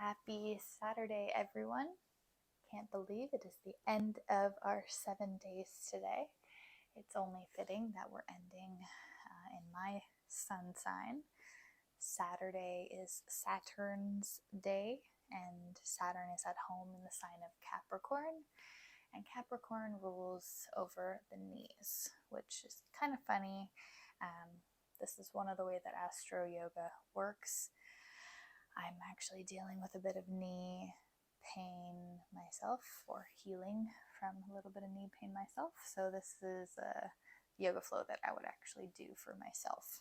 Happy Saturday, everyone. Can't believe it is the end of our 7 days today. It's only fitting that we're ending in my sun sign. Saturday is Saturn's day, and Saturn is at home in the sign of Capricorn. And Capricorn rules over the knees, which is kind of funny. This is one of the way that AstroYoga works. I'm actually dealing with a bit of knee pain myself, or healing from a little bit of knee pain myself. So this is a yoga flow that I would actually do for myself.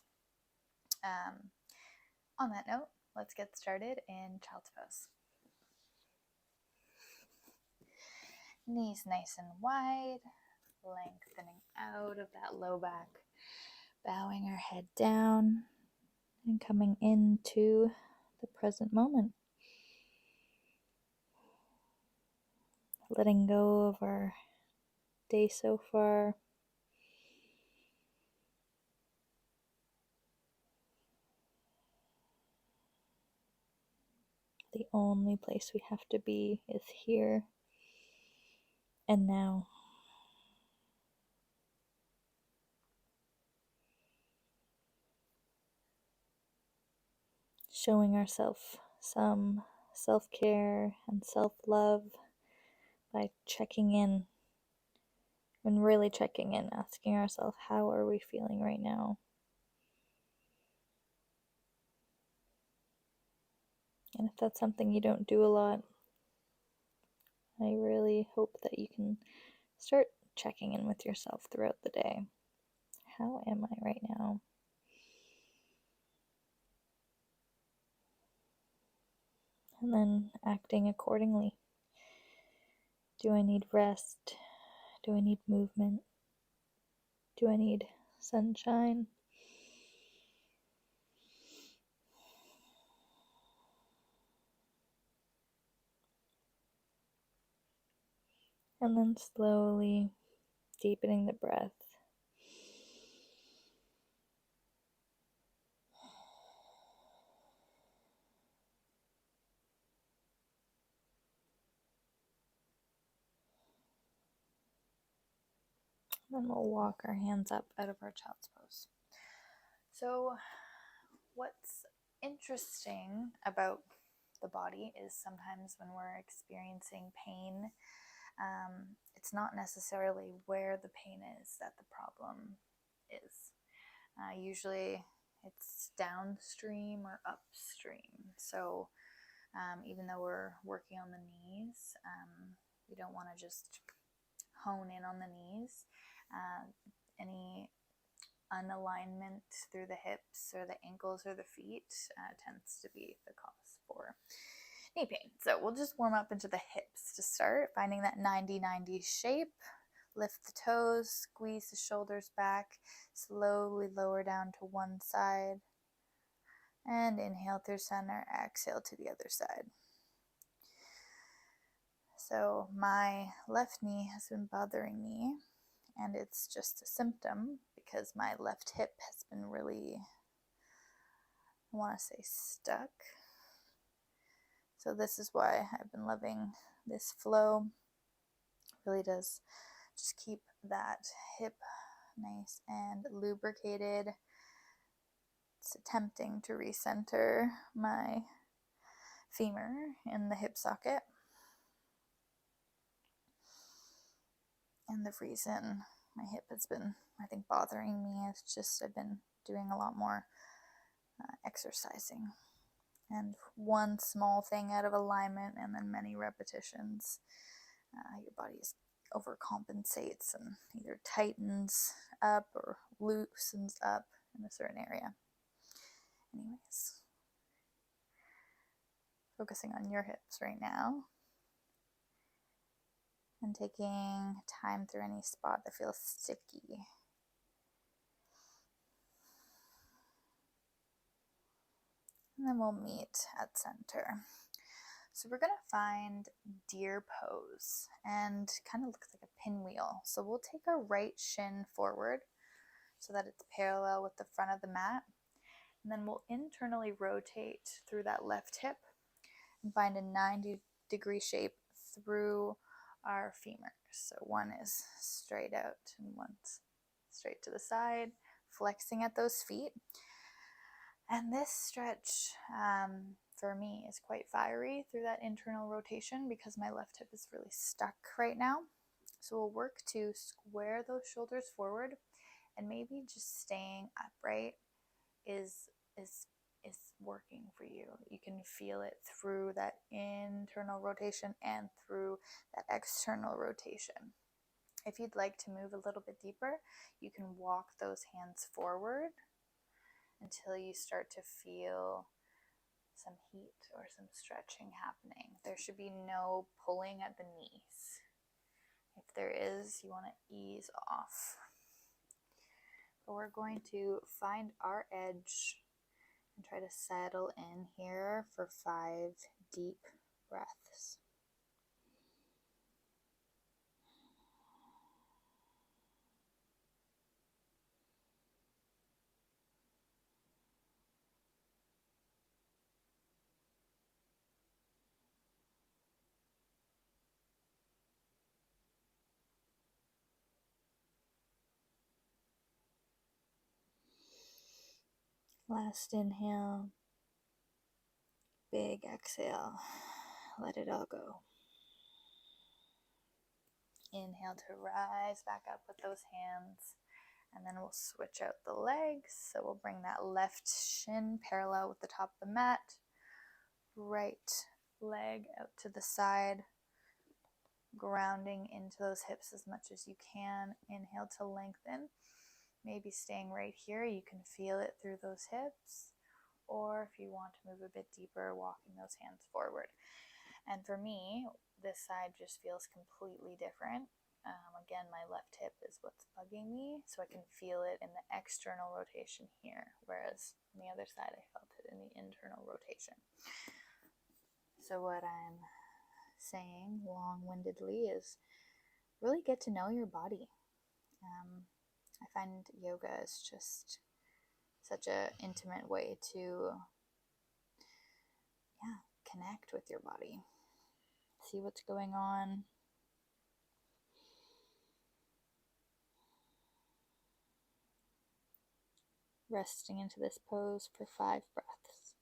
On that note, let's get started in child's pose. Knees nice and wide, lengthening out of that low back, bowing our head down and coming into the present moment. Letting go of our day so far. The only place we have to be is here and now. Showing ourselves some self-care and self-love by checking in, and really checking in, asking ourselves, how are we feeling right now? And if that's something you don't do a lot, I really hope that you can start checking in with yourself throughout the day. How am I right now? And then acting accordingly. Do I need rest? Do I need movement? Do I need sunshine? And then slowly deepening the breath. Then we'll walk our hands up out of our child's pose. So what's interesting about the body is sometimes when we're experiencing pain, it's not necessarily where the pain is that the problem is. Usually it's downstream or upstream. So even though we're working on the knees, we don't want to just hone in on the knees. Any unalignment through the hips or the ankles or the feet tends to be the cause for knee pain. So we'll just warm up into the hips to start, finding that 90-90 shape. Lift the toes, squeeze the shoulders back, slowly lower down to one side, and inhale through center, exhale to the other side. So my left knee has been bothering me, and it's just a symptom because my left hip has been really, I want to say, stuck. So this is why I've been loving this flow. It really does just keep that hip nice and lubricated. It's attempting to recenter my femur in the hip socket. And the reason my hip has been, I think, bothering me is just I've been doing a lot more exercising. And one small thing out of alignment and then many repetitions, your body overcompensates and either tightens up or loosens up in a certain area. Anyways, focusing on your hips right now. And taking time through any spot that feels sticky. And then we'll meet at center. So we're going to find deer pose, and kind of looks like a pinwheel. So we'll take our right shin forward so that it's parallel with the front of the mat. And then we'll internally rotate through that left hip and find a 90-degree shape through our femurs. So one is straight out and one's straight to the side, flexing at those feet. And this stretch for me is quite fiery through that internal rotation because my left hip is really stuck right now. So we'll work to square those shoulders forward, and maybe just staying upright is working for you. You can feel it through that internal rotation and through that external rotation. If you'd like to move a little bit deeper, you can walk those hands forward until you start to feel some heat or some stretching happening. There should be no pulling at the knees. If there is, you want to ease off. But we're going to find our edge and try to settle in here for 5 deep breaths. Last inhale, big exhale, let it all go. Inhale to rise back up with those hands, and then we'll switch out the legs. So we'll bring that left shin parallel with the top of the mat, right leg out to the side, grounding into those hips as much as you can. Inhale to lengthen. Maybe staying right here, you can feel it through those hips, or if you want to move a bit deeper, walking those hands forward. And for me, this side just feels completely different. Again, my left hip is what's bugging me, so I can feel it in the external rotation here, whereas on the other side, I felt it in the internal rotation. So what I'm saying long-windedly is really get to know your body. I find yoga is just such an intimate way to connect with your body, see what's going on. Resting into this pose for 5 breaths.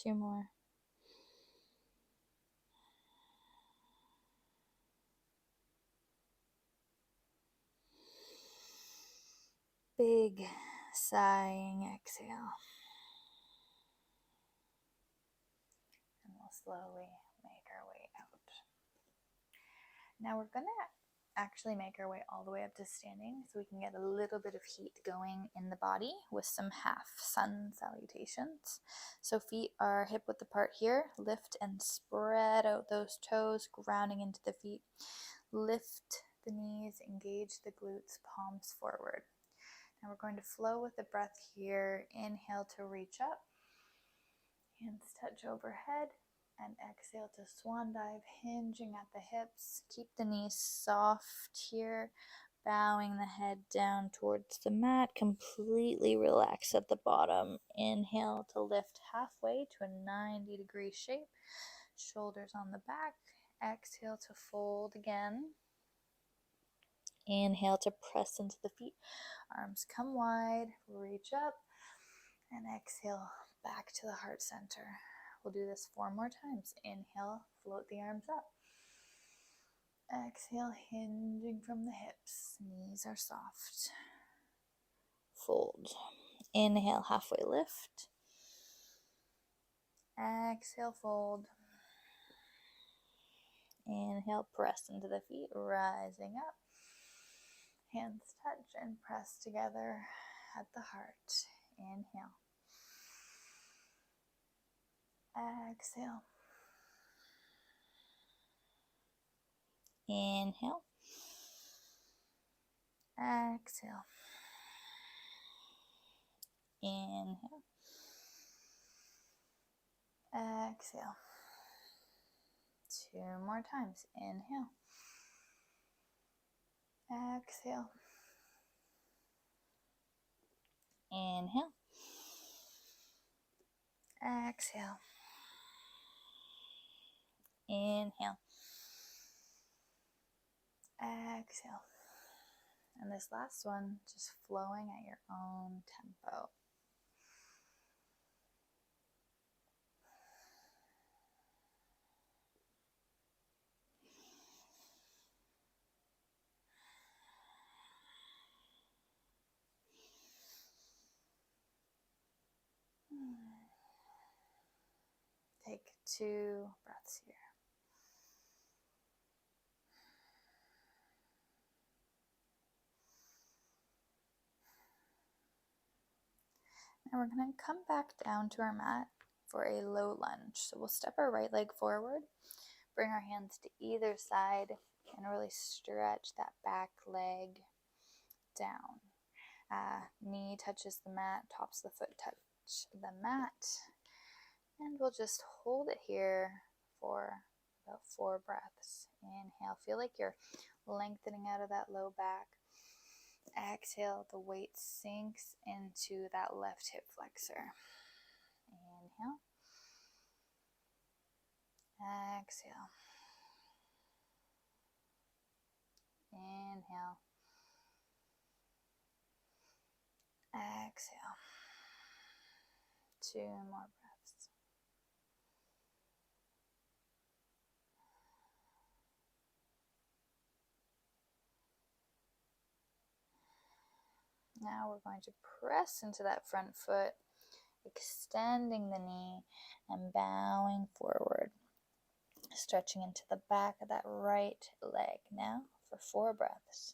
Two more. Big sighing exhale. And we'll slowly make our way out. Now we're going to actually make our way all the way up to standing so we can get a little bit of heat going in the body with some half sun salutations. So feet are hip width apart here. Lift and spread out those toes, grounding into the feet. Lift the knees, engage the glutes, palms forward. Now we're going to flow with the breath here. Inhale to reach up. Hands touch overhead. And exhale to swan dive, hinging at the hips. Keep the knees soft here. Bowing the head down towards the mat. Completely relax at the bottom. Inhale to lift halfway to a 90-degree shape. Shoulders on the back. Exhale to fold again. Inhale to press into the feet. Arms come wide, reach up, and exhale back to the heart center. We'll do this 4 more times. Inhale, float the arms up. Exhale, hinging from the hips. Knees are soft. Fold. Inhale, halfway lift. Exhale, fold. Inhale, press into the feet, rising up. Hands touch and press together at the heart. Inhale. Exhale. Inhale. Exhale. Inhale. Exhale. 2 more times. Inhale. Exhale. Inhale. Exhale. Inhale. Exhale. And this last one, just flowing at your own tempo. Take 2 breaths here. And we're going to come back down to our mat for a low lunge. So we'll step our right leg forward, bring our hands to either side, and really stretch that back leg down. Knee touches the mat, tops of the foot touch the mat. And we'll just hold it here for about 4 breaths. Inhale, feel like you're lengthening out of that low back. Exhale, the weight sinks into that left hip flexor. Inhale. Exhale. Inhale. Exhale. 2 more breaths. Now we're going to press into that front foot, extending the knee and bowing forward, stretching into the back of that right leg now for 4 breaths.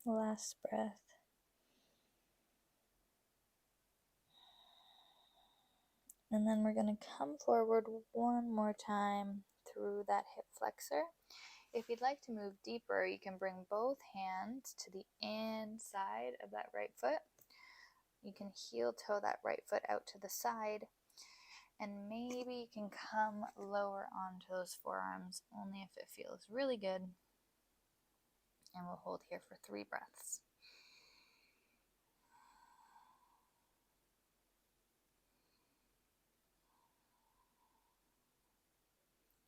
Last breath. And then we're going to come forward one more time through that hip flexor. If you'd like to move deeper, you can bring both hands to the inside of that right foot. You can heel toe that right foot out to the side. And maybe you can come lower onto those forearms, only if it feels really good. And we'll hold here for 3 breaths.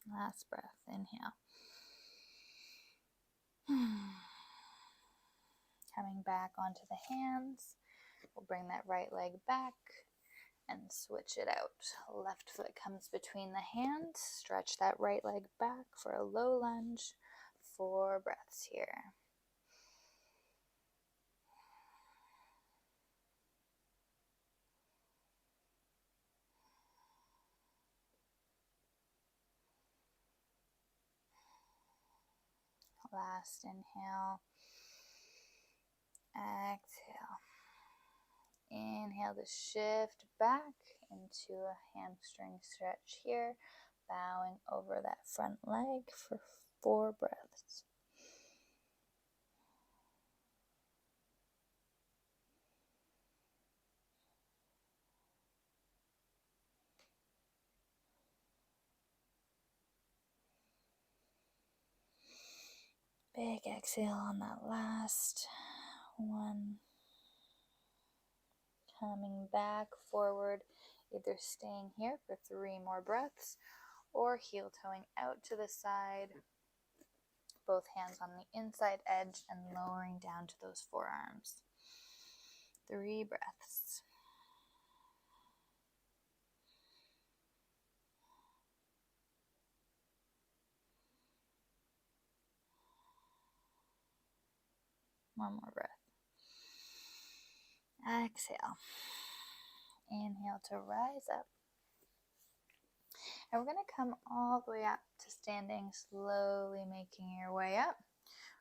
Last breath, inhale. Coming back onto the hands, we'll bring that right leg back and switch it out. Left foot comes between the hands, stretch that right leg back for a low lunge. 4 breaths here. Last inhale. Exhale. Inhale to shift back into a hamstring stretch here, bowing over that front leg for 4 breaths. Big exhale on that last one. Coming back forward, either staying here for 3 more breaths or heel toeing out to the side, both hands on the inside edge and lowering down to those forearms. 3 breaths. One more breath. Exhale. Inhale to rise up. And we're going to come all the way up to standing, slowly making your way up.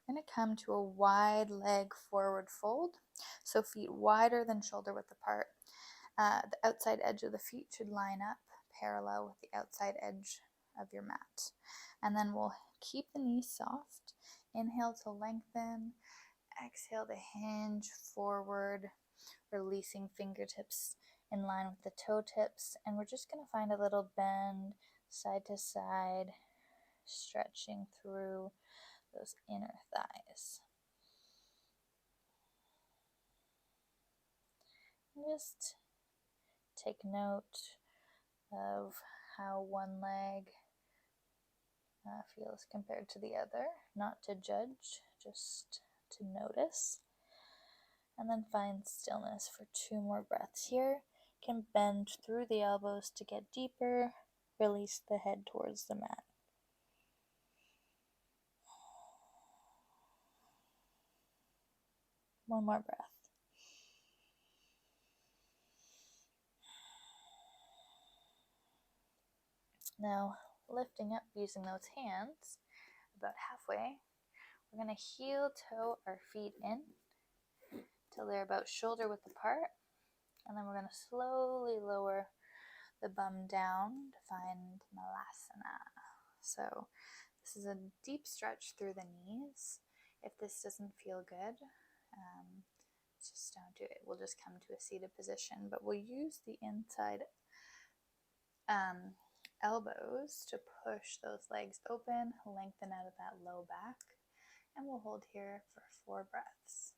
We're going to come to a wide leg forward fold. So feet wider than shoulder width apart. The outside edge of the feet should line up parallel with the outside edge of your mat. And then we'll keep the knees soft. Inhale to lengthen. Exhale to hinge forward, releasing fingertips in line with the toe tips. And we're just going to find a little bend side to side, stretching through those inner thighs. And just take note of how one leg feels compared to the other. Not to judge, just to notice. And then find stillness for 2 more breaths here. You can bend through the elbows to get deeper. Release the head towards the mat. One more breath. Now, lifting up using those hands, about halfway, we're going to heel toe our feet in till they're about shoulder width apart. And then we're going to slowly lower the bum down to find malasana. So this is a deep stretch through the knees. If this doesn't feel good, just don't do it. We'll just come to a seated position, but we'll use the inside elbows to push those legs open, lengthen out of that low back, and we'll hold here for 4 breaths.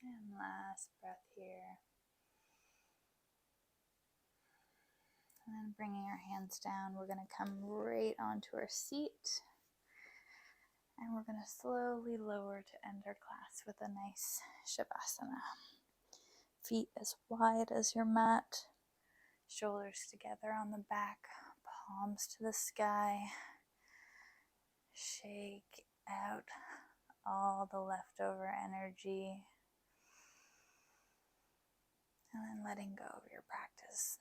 And last breath here. And then bringing our hands down, we're going to come right onto our seat. And we're going to slowly lower to end our class with a nice Shavasana. Feet as wide as your mat. Shoulders together on the back. Palms to the sky. Shake out all the leftover energy. And then letting go of your practice.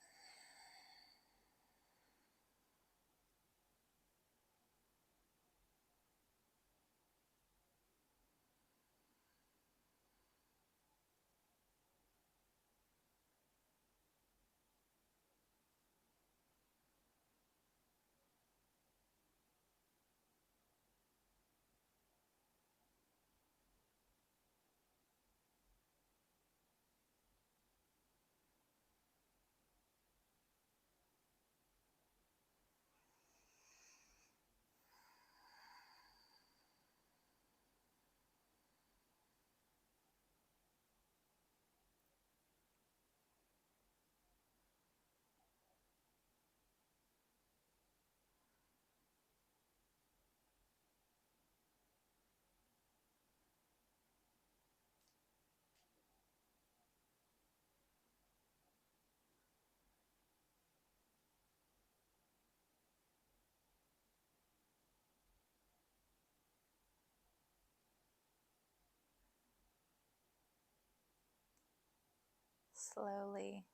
Slowly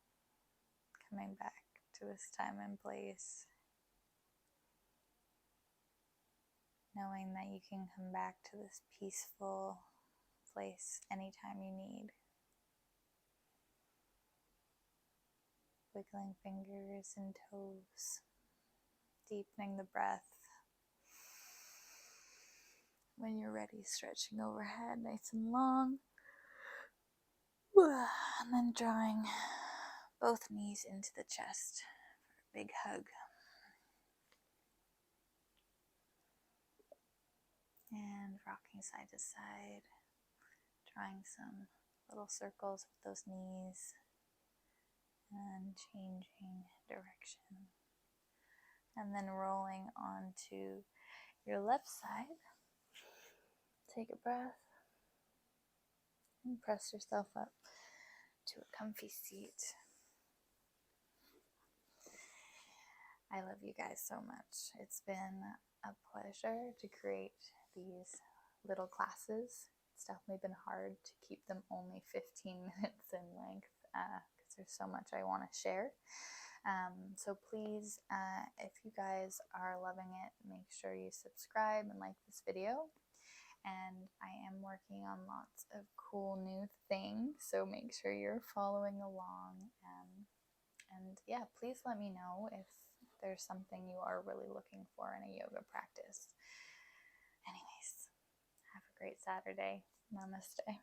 coming back to this time and place. Knowing that you can come back to this peaceful place anytime you need. Wiggling fingers and toes. Deepening the breath. When you're ready, stretching overhead nice and long. And then drawing both knees into the chest for a big hug. And rocking side to side. Drawing some little circles with those knees. And changing direction. And then rolling onto your left side. Take a breath. And press yourself up to a comfy seat. I love you guys so much. It's been a pleasure to create these little classes. It's definitely been hard to keep them only 15 minutes in length because there's so much I want to share. So please, if you guys are loving it, make sure you subscribe and like this video. And I am working on lots of cool new things, so make sure you're following along. And yeah, please let me know if there's something you are really looking for in a yoga practice. Anyways, have a great Saturday. Namaste.